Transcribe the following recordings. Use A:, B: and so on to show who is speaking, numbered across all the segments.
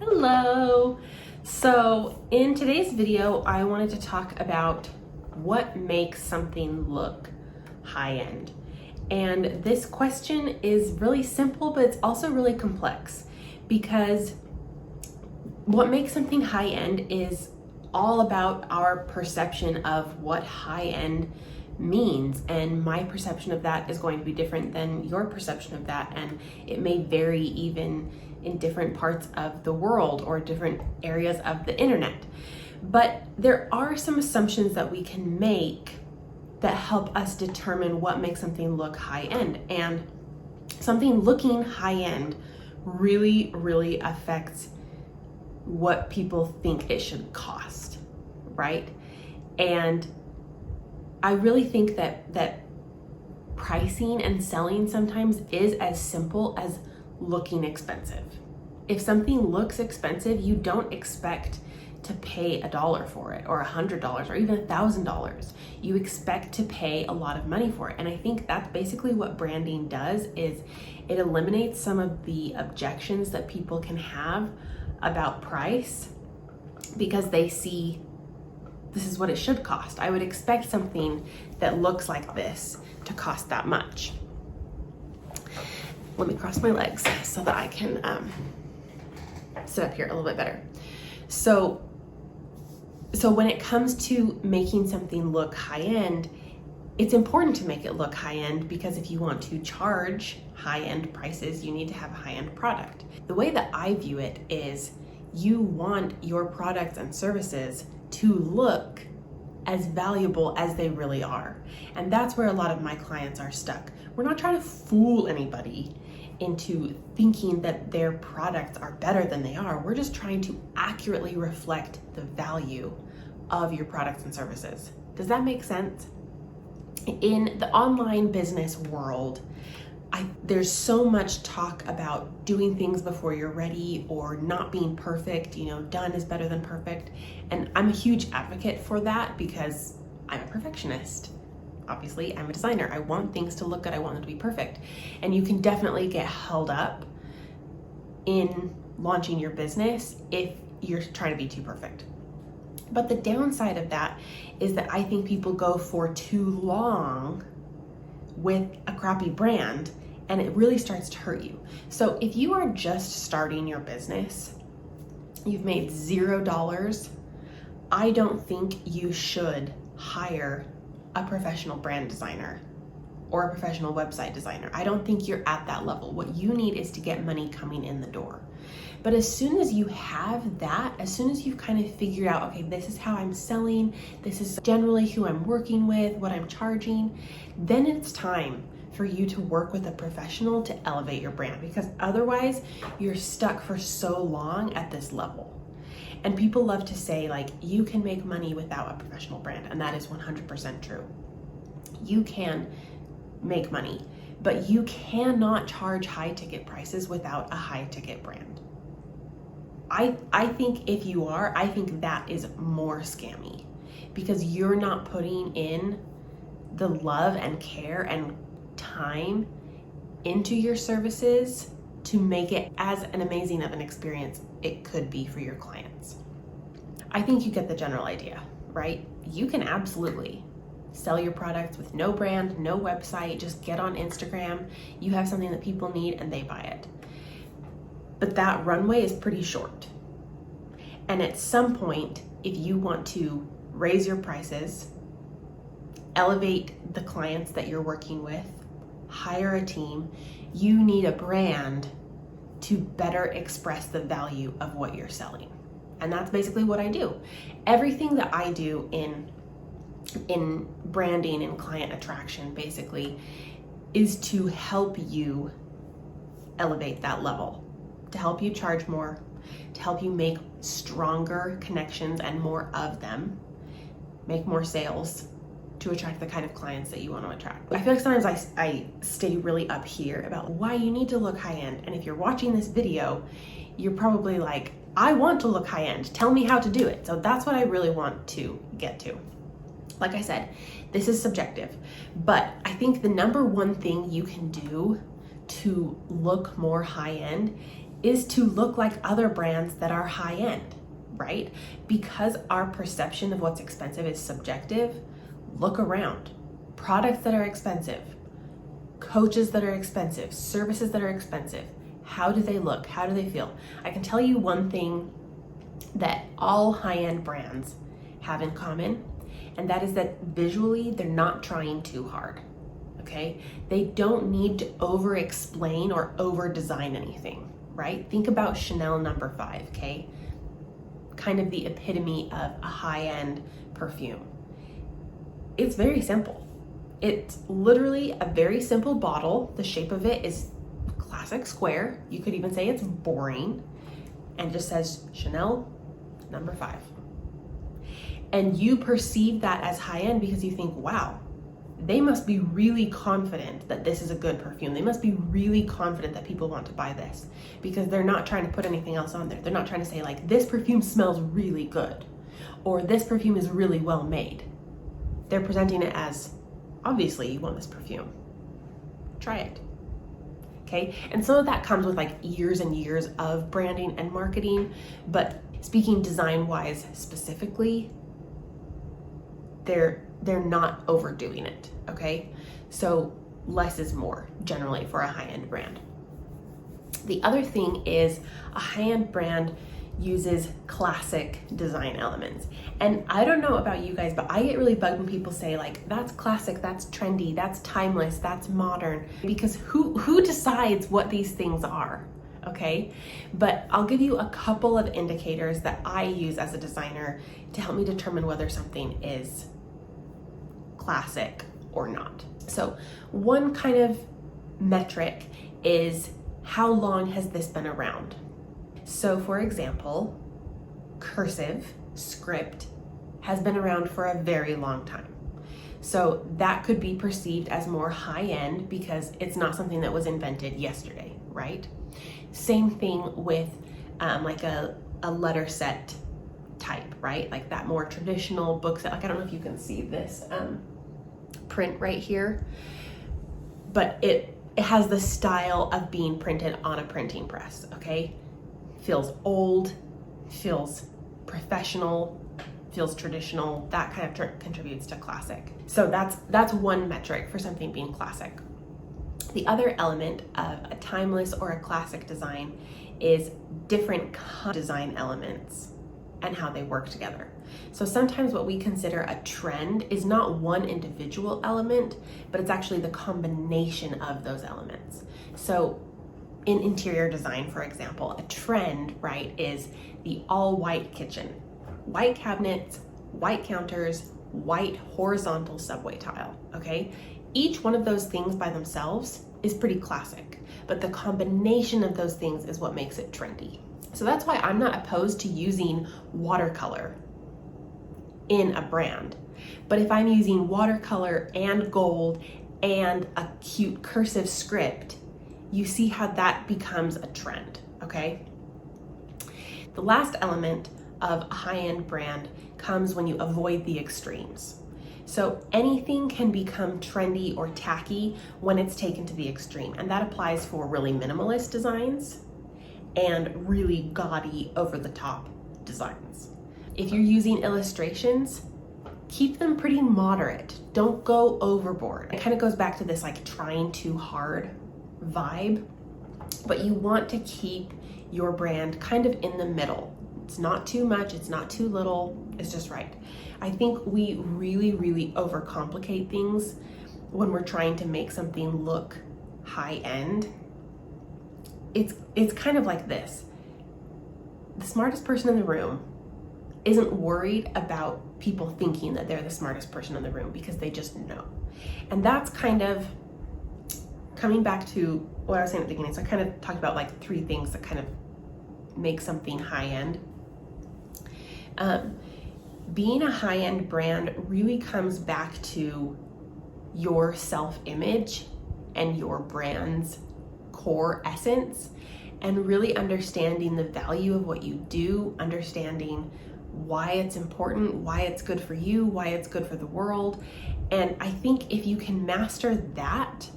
A: Hello! So in today's video, I wanted to talk about what makes something look high-end. And this question is really simple, but it's also really complex because what makes something high-end is all about our perception of what high-end means, and my perception of that is going to be different than your perception of that, and it may vary even in different parts of the world or different areas of the internet. But there are some assumptions that we can make that help us determine what makes something look high-end, and something looking high-end really affects what people think it should cost, right? And I really think that pricing and selling sometimes is as simple as looking expensive. If something looks expensive, you don't expect to pay $1 for it or $100 or even $1,000. You expect to pay a lot of money for it. And I think that's basically what branding does, is it eliminates some of the objections that people can have about price because they see this is what it should cost. I would expect something that looks like this to cost that much. Let me cross my legs so that I can sit up here a little bit better. So when it comes to making something look high-end, it's important to make it look high-end because if you want to charge high-end prices, you need to have a high-end product. The way that I view it is you want your products and services to look as valuable as they really are. And that's where a lot of my clients are stuck. We're not trying to fool anybody into thinking that their products are better than they are. We're just trying to accurately reflect the value of your products and services. Does that make sense? In the online business world, there's so much talk about doing things before you're ready or not being perfect. Done is better than perfect. And I'm a huge advocate for that because I'm a perfectionist. Obviously, I'm a designer. I want things to look good. I want them to be perfect. And you can definitely get held up in launching your business if you're trying to be too perfect. But the downside of that is that I think people go for too long with a crappy brand and it really starts to hurt you. So if you are just starting your business, you've made $0, I don't think you should hire a professional brand designer or a professional website designer. I don't think you're at that level. What you need is to get money coming in the door. But as soon as you have that, as soon as you've kind of figured out, okay, this is how I'm selling, this is generally who I'm working with, what I'm charging, then it's time for you to work with a professional to elevate your brand, because otherwise you're stuck for so long at this level. And people love to say, like, you can make money without a professional brand, and that is 100% true. You can make money, but you cannot charge high ticket prices without a high ticket brand. I think if you are, I think that is more scammy because you're not putting in the love and care and time into your services to make it as an amazing of an experience it could be for your clients. I think you get the general idea, right? You can absolutely sell your products with no brand, no website, just get on Instagram. You have something that people need and they buy it. But that runway is pretty short. And at some point, if you want to raise your prices, elevate the clients that you're working with, hire a team, you need a brand to better express the value of what you're selling. And that's basically what I do. Everything that I do in branding and client attraction basically is to help you elevate that level, to help you charge more, to help you make stronger connections and more of them, make more sales, to attract the kind of clients that you want to attract. I feel like sometimes I stay really up here about why you need to look high-end. And if you're watching this video, you're probably like, I want to look high-end. Tell me how to do it. So that's what I really want to get to. Like I said, this is subjective, but I think the number one thing you can do to look more high-end is to look like other brands that are high end, right? Because our perception of what's expensive is subjective. Look around. Products that are expensive, coaches that are expensive, services that are expensive. How do they look? How do they feel? I can tell you one thing that all high-end brands have in common, and that is that visually they're not trying too hard, okay? They don't need to over-explain or over-design anything, right? Think about Chanel No. 5, okay? Kind of the epitome of a high-end perfume. It's very simple. It's literally a very simple bottle. The shape of it is classic square. You could even say it's boring, and just says Chanel No. 5. And you perceive that as high-end because you think, wow, they must be really confident that this is a good perfume. They must be really confident that people want to buy this, because they're not trying to put anything else on there. They're not trying to say like, this perfume smells really good, or this perfume is really well made. They're presenting it as, obviously you want this perfume. Try it. Okay, and some of that comes with like years and years of branding and marketing, but speaking design-wise specifically, they're not overdoing it, okay? So less is more generally for a high-end brand. The other thing is a high-end brand uses classic design elements. And I don't know about you guys, but I get really bugged when people say like, that's classic, that's trendy, that's timeless, that's modern, because who decides what these things are, okay? But I'll give you a couple of indicators that I use as a designer to help me determine whether something is classic or not. So one kind of metric is, how long has this been around? So for example, cursive script has been around for a very long time. So that could be perceived as more high-end because it's not something that was invented yesterday, right? Same thing with like a letter set type, right? Like that more traditional book set. Like, I don't know if you can see this print right here, but it has the style of being printed on a printing press, okay? Feels old, feels professional, feels traditional. That kind of contributes to classic. So that's one metric for something being classic. The other element of a timeless or a classic design is different design elements and how they work together. So sometimes what we consider a trend is not one individual element, but it's actually the combination of those elements. So in interior design, for example, a trend, right, is the all-white kitchen. White cabinets, white counters, white horizontal subway tile, okay? Each one of those things by themselves is pretty classic, but the combination of those things is what makes it trendy. So that's why I'm not opposed to using watercolor in a brand. But if I'm using watercolor and gold and a cute cursive script, you see how that becomes a trend, okay? The last element of a high-end brand comes when you avoid the extremes. So anything can become trendy or tacky when it's taken to the extreme, and that applies for really minimalist designs and really gaudy, over-the-top designs. If you're using illustrations, keep them pretty moderate. Don't go overboard. It kind of goes back to this like trying too hard vibe, but you want to keep your brand kind of in the middle. It's not too much, it's not too little, it's just right. I think we really, really overcomplicate things when we're trying to make something look high-end. It's kind of like this. The smartest person in the room isn't worried about people thinking that they're the smartest person in the room because they just know. And that's kind of coming back to what I was saying at the beginning. So I kind of talked about like 3 things that kind of make something high-end. Being a high-end brand really comes back to your self-image and your brand's core essence, and really understanding the value of what you do, understanding why it's important, why it's good for you, why it's good for the world. And I think if you can master that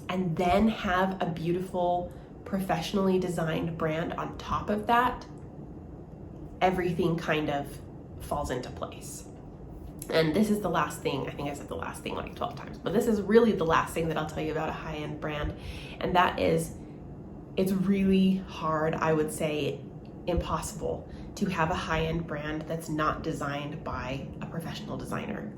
A: and then have a beautiful professionally designed brand on top of that, everything kind of falls into place. And this is the last thing, I think I said the last thing like 12 times, but this is really the last thing that I'll tell you about a high-end brand. And that is, it's really hard, I would say impossible, to have a high-end brand that's not designed by a professional designer.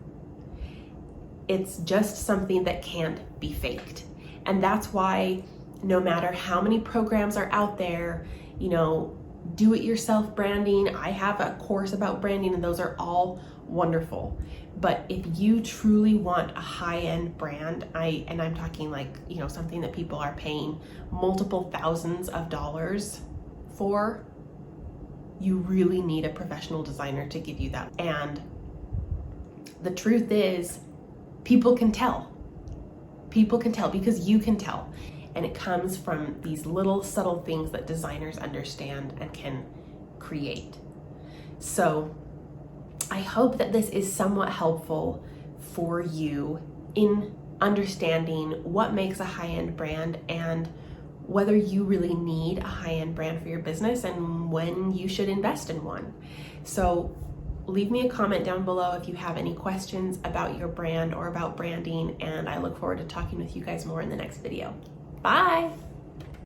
A: It's just something that can't be faked. And that's why no matter how many programs are out there, you know, do-it-yourself branding, I have a course about branding, and those are all wonderful. But if you truly want a high-end brand, I'm talking like, you know, something that people are paying multiple thousands of dollars for, you really need a professional designer to give you that. And the truth is, people can tell. People can tell because you can tell. And it comes from these little subtle things that designers understand and can create. So I hope that this is somewhat helpful for you in understanding what makes a high-end brand and whether you really need a high-end brand for your business and when you should invest in one. So leave me a comment down below if you have any questions about your brand or about branding, and I look forward to talking with you guys more in the next video. Bye!